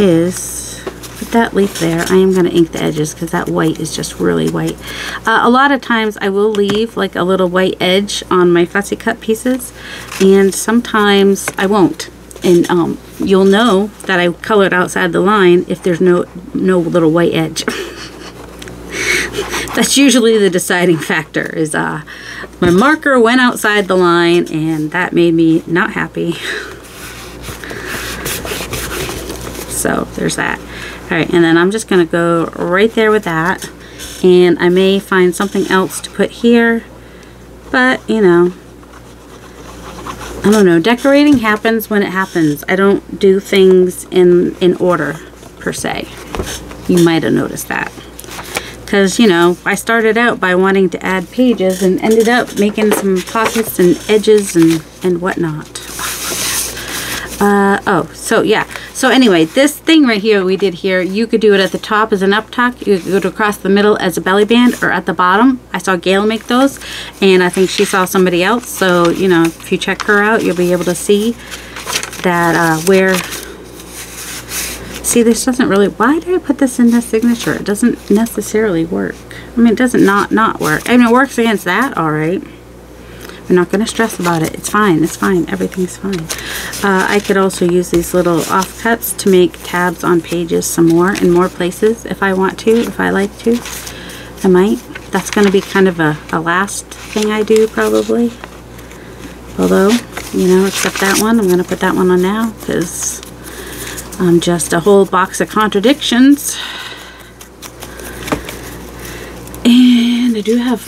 is put that leaf there. I am going to ink the edges because that white is just really white. A lot of times I will leave like a little white edge on my fussy cut pieces, and sometimes I won't. And you'll know that I colored outside the line if there's no little white edge. That's usually the deciding factor, is my marker went outside the line, and that made me not happy. So there's that. Alright, and then I'm just going to go right there with that. And I may find something else to put here. But, you know, I don't know. Decorating happens when it happens. I don't do things in order, per se. You might have noticed that. Because, you know, I started out by wanting to add pages and ended up making some pockets and edges and whatnot. Oh, so yeah. So anyway, this thing right here we did here, you could do it at the top as an up tuck. You could go to across the middle as a belly band, or at the bottom. I saw Gail make those, and I think she saw somebody else. So, you know, if you check her out, you'll be able to see that where... See, this doesn't really... Why did I put this in the signature? It doesn't necessarily work. I mean, it doesn't not work. I mean, it works against that, all right. I'm not going to stress about it. It's fine. It's fine. Everything's fine. I could also use these little offcuts to make tabs on pages some more in more places if I want to, if I like to. I might. That's going to be kind of a last thing I do probably. Although, you know, except that one. I'm going to put that one on now because I'm just a whole box of contradictions. And I do have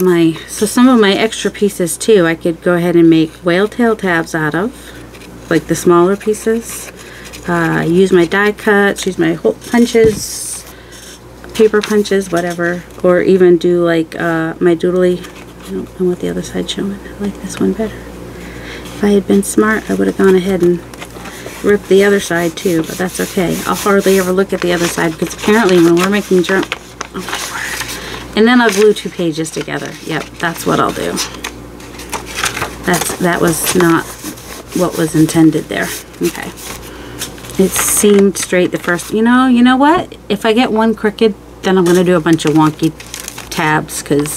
so some of my extra pieces too, I could go ahead and make whale tail tabs out of, like the smaller pieces. Use my die cuts, use my hole punches, paper punches, whatever. Or even do like my doodly, I don't know what the other side's showing. I like this one better. If I had been smart, I would have gone ahead and ripped the other side too, but that's okay. I'll hardly ever look at the other side because apparently when we're making oh my word. And then I'll glue 2 pages together. Yep, that's what I'll do. That was not what was intended there. Okay. It seemed straight the first, you know what? If I get one crooked, then I'm going to do a bunch of wonky tabs because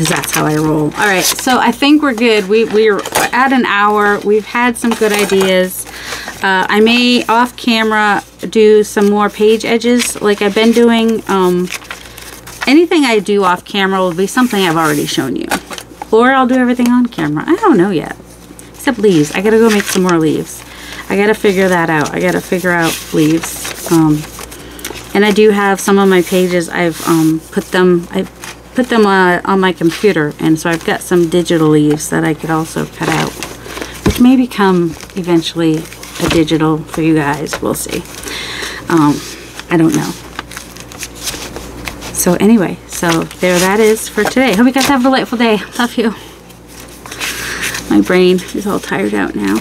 that's how I roll. All right, so I think we're good. We're at an hour. We've had some good ideas. I may off camera do some more page edges like I've been doing. Anything I do off camera will be something I've already shown you. Or I'll do everything on camera. I don't know yet. Except leaves. I gotta go make some more leaves. I gotta figure that out. I gotta figure out leaves. And I do have some of my pages. I've put them on my computer, and so I've got some digital leaves that I could also cut out, which may become eventually a digital for you guys. We'll see. I don't know. So anyway, so there that is for today. Hope you guys have a delightful day. Love you. My brain is all tired out now.